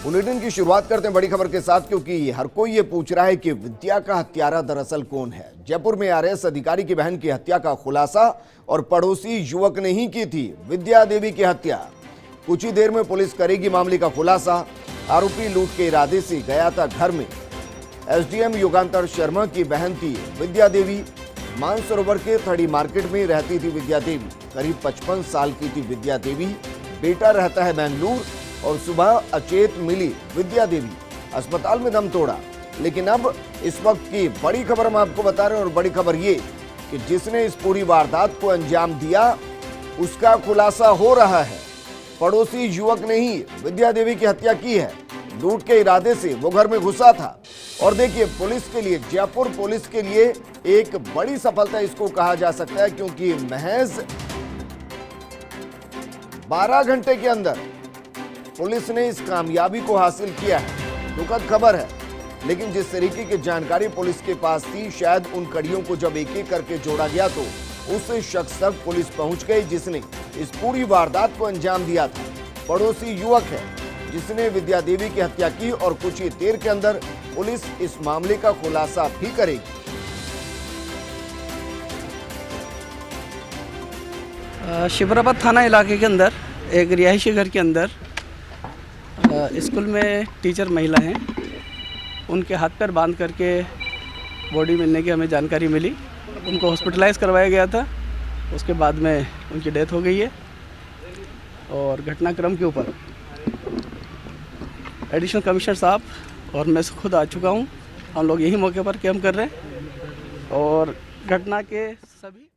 Bulletin की शुरुआत करते हैं बड़ी खबर के साथ, क्योंकि हर कोई ये पूछ रहा है कि विद्या का हत्यारा दरअसल कौन है। जयपुर में आरएएस अधिकारी की बहन की हत्या का खुलासा, और पड़ोसी युवक ने ही की थी विद्या देवी की हत्या। कुछ ही देर में पुलिस करेगी मामले का खुलासा। आरोपी लूट के इरादे से गया था घर में। एसडीएम युगांतर शर्मा की बहन थी विद्या देवी। मानसरोवर के थड़ी मार्केट में रहती थी विद्या देवी। करीब 55 साल की थी विद्या देवी। बेटा रहता है बेंगलुरु, और सुबह अचेत मिली विद्या देवी, अस्पताल में दम तोड़ा। लेकिन अब इस वक्त की बड़ी खबर हम आपको बता रहे हैं, और बड़ी खबर ये कि जिसने इस पूरी वारदात को अंजाम दिया उसका खुलासा हो रहा है। पड़ोसी युवक ने ही विद्या देवी की हत्या की है। लूट के इरादे से वो घर में घुसा था। और देखिए, पुलिस के लिए, जयपुर पुलिस के लिए एक बड़ी सफलता इसको कहा जा सकता है, क्योंकि महज 12 घंटे के अंदर पुलिस ने इस कामयाबी को हासिल किया है। दुखद खबर है, लेकिन जिस तरीके की जानकारी पुलिस के पास थी, शायद उन कड़ियों को जब एक एक करके जोड़ा गया तो उस शख्स तक पुलिस पहुंच गई जिसने इस पूरी वारदात को अंजाम दिया था। पड़ोसी युवक है जिसने विद्या देवी की हत्या की, और कुछ ही देर के अंदर पुलिस इस मामले का खुलासा भी करेगी। शिवराबाद थाना इलाके के अंदर एक रिहायशी घर के अंदर स्कूल में टीचर महिला हैं, उनके हाथ पैर बांध करके बॉडी मिलने की हमें जानकारी मिली। उनको हॉस्पिटलाइज करवाया गया था, उसके बाद में उनकी डेथ हो गई है। और घटनाक्रम के ऊपर एडिशनल कमिश्नर साहब और मैं खुद आ चुका हूँ। हम लोग यही मौके पर कैंप कर रहे हैं, और घटना के सभी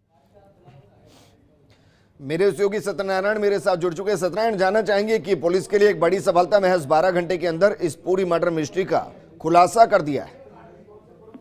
मेरे सहयोगी सत्यनारायण मेरे साथ जुड़ चुके हैं। सत्यनारायण, जानना चाहेंगे कि पुलिस के लिए एक बड़ी सफलता, महज 12 घंटे के अंदर इस पूरी मर्डर मिस्ट्री का खुलासा कर दिया है।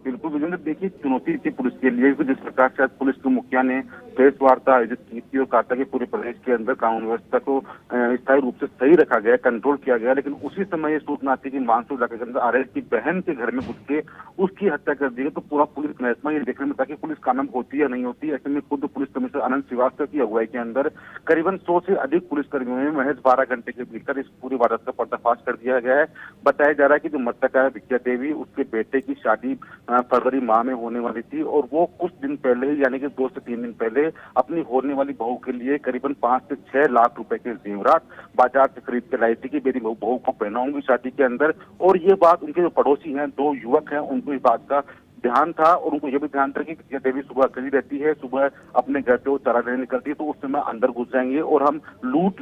बिल्कुल विजेंद्र, देखिए चुनौती थी पुलिस के लिए, जिस प्रकार से पुलिस के मुखिया ने प्रेस वार्ता आयोजित की थी और कहा था कि पूरे प्रदेश के अंदर कानून व्यवस्था को स्थायी रूप से सही रखा गया, कंट्रोल किया गया। लेकिन उसी समय ये सूचना आती कि मानसूर इलाके के अंदर आरएएस की बहन के घर में घुस के उसकी हत्या कर दी गई। तो पूरा पुलिस महकमा ये देखने में था कि पुलिस कामयाब होती या नहीं होती। ऐसे में खुद पुलिस कमिश्नर आनंद श्रीवास्तव की अगुवाई के अंदर करीबन 100 से अधिक पुलिसकर्मियों ने महज 12 घंटे के भीतर इस पूरी वारदात का पर्दाफाश कर दिया गया है। बताया जा रहा है कि जो मृतक है विद्या देवी, उसके बेटे की शादी फरवरी माह में होने वाली थी, और वो कुछ दिन पहले, यानी कि 2 से 3 दिन पहले, अपनी होने वाली बहू के लिए करीबन 5 से 6 लाख रुपए के जेवरात बाजार से खरीद के लाई थी कि मेरी बहू को पहनाऊंगी शादी के अंदर। और ये बात उनके जो पड़ोसी हैं, 2 युवक हैं, उनको इस बात का ध्यान था, और उनको ये भी ध्यान था कि विद्या देवी सुबह अकेली रहती है, सुबह अपने घर पे वो चारा लेने निकलती है, तो उस समय अंदर घुस जाएंगे और हम लूट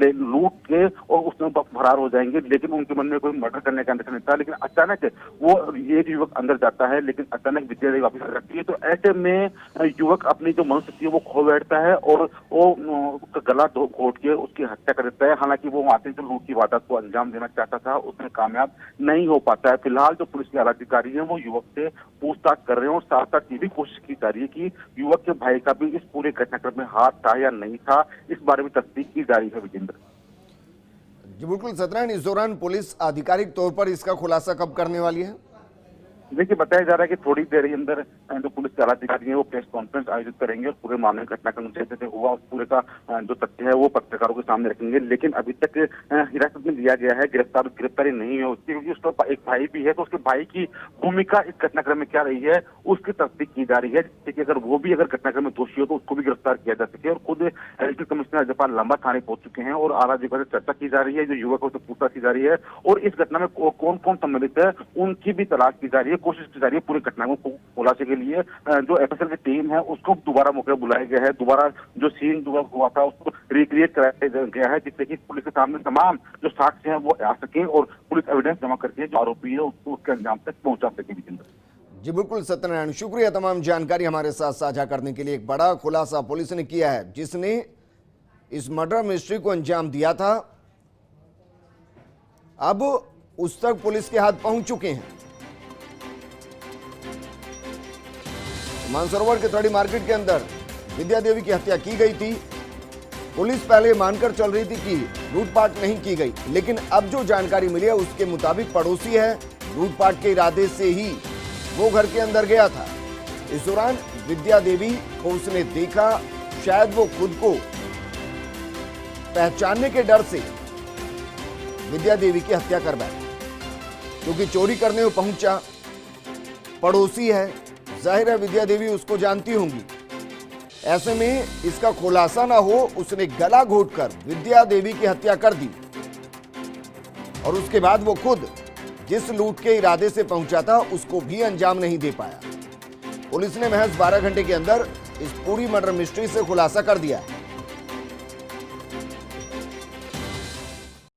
के और उस समय फरार हो जाएंगे। लेकिन उनके मन में कोई मर्डर करने का इंटेंशन नहीं था। लेकिन अचानक वो एक युवक अंदर जाता है, लेकिन अचानक विद्या देवी वापस आ जाती है। तो ऐसे में युवक अपनी जो मनोशक्ति है वो खो बैठता है, और वो उसका गला घोट के उसकी हत्या कर देता है। हालांकि वो वहां से जो लूट की वारदात को अंजाम देना चाहता था, उसमें कामयाब नहीं हो पाता है। फिलहाल जो पुलिस के आला अधिकारी है वो युवक से पूछताछ कर रहे हैं, और साथ साथ ये भी कोशिश की जा रही है कि युवक के भाई का भी इस पूरे घटनाक्रम में हाथ था या नहीं था, इस बारे में तस्दीक की जा रही है। विजेंद्र जी बिल्कुल सत्यनारायण, इस दौरान पुलिस आधिकारिक तौर पर इसका खुलासा कब करने वाली है? देखिए, बताया जा रहा है कि थोड़ी देर के अंदर जो पुलिस के अधिकारी है वो प्रेस कॉन्फ्रेंस आयोजित करेंगे, और पूरे मामले घटनाक्रम जैसे हुआ उस पूरे का जो तथ्य है वो पत्रकारों के सामने रखेंगे। लेकिन अभी तक हिरासत में लिया गया है, गिरफ्तारी नहीं है उसकी, क्योंकि उसका एक भाई भी है। तो उसके भाई की भूमिका इस घटनाक्रम में क्या रही है उसकी तस्दीक की जा रही है, जिससे कि अगर वो भी अगर घटनाक्रम में दोषी हो तो उसको भी गिरफ्तार किया जा सके। और खुद एडिशनल कमिश्नर अजयपाल लांबा थाने पहुंच चुके हैं, और आला अधिकारी से चर्चा की जा रही है, जो युवक है उससे पूछताछ की जा रही है, और इस घटना में कौन कौन सम्मिलित है उनकी भी तलाश की जा रही है, कोशिश की जा रही है। पूरी घटना को खुलासे के लिए जो एफएसएल की टीम है उसको दोबारा मौके बुलाया गया है। दोबारा जो सीन जो हुआ था उसको रिक्रिएट कराया गया है, जिससे कि पुलिस के सामने तमाम जो साक्ष्य हैं वो आ सके, और पुलिस एविडेंस जमा करके जो आरोपी है उसको उसके अंजाम तक पहुंचा सके। जी बिल्कुल सत्यनारायण, शुक्रिया तमाम जानकारी हमारे साथ साझा करने के लिए। एक बड़ा खुलासा पुलिस ने किया है, जिसने इस मर्डर मिस्ट्री को अंजाम दिया था अब उस तक पुलिस के हाथ पहुंच चुके हैं। मानसरोवर के थड़ी मार्केट के अंदर विद्या देवी की हत्या की गई थी। पुलिस पहले मानकर चल रही थी कि लूटपाट नहीं की गई, लेकिन अब जो जानकारी मिली है उसके मुताबिक पड़ोसी है, लूटपाट के इरादे से ही वो घर के अंदर गया था। इस दौरान विद्या देवी को उसने देखा, शायद वो खुद को पहचानने के डर से विद्या देवी की हत्या कर बैठा। क्योंकि चोरी करने वो पहुंचा, पड़ोसी है, जाहिर है विद्या देवी उसको जानती होंगी। ऐसे में इसका खुलासा ना हो, उसने गला घोटकर विद्या देवी की हत्या कर दी और उसके बाद वो खुद जिस लूट के इरादे से पहुंचा था उसको भी अंजाम नहीं दे पाया। पुलिस ने महज 12 घंटे के अंदर इस पूरी मर्डर मिस्ट्री से खुलासा कर दिया है।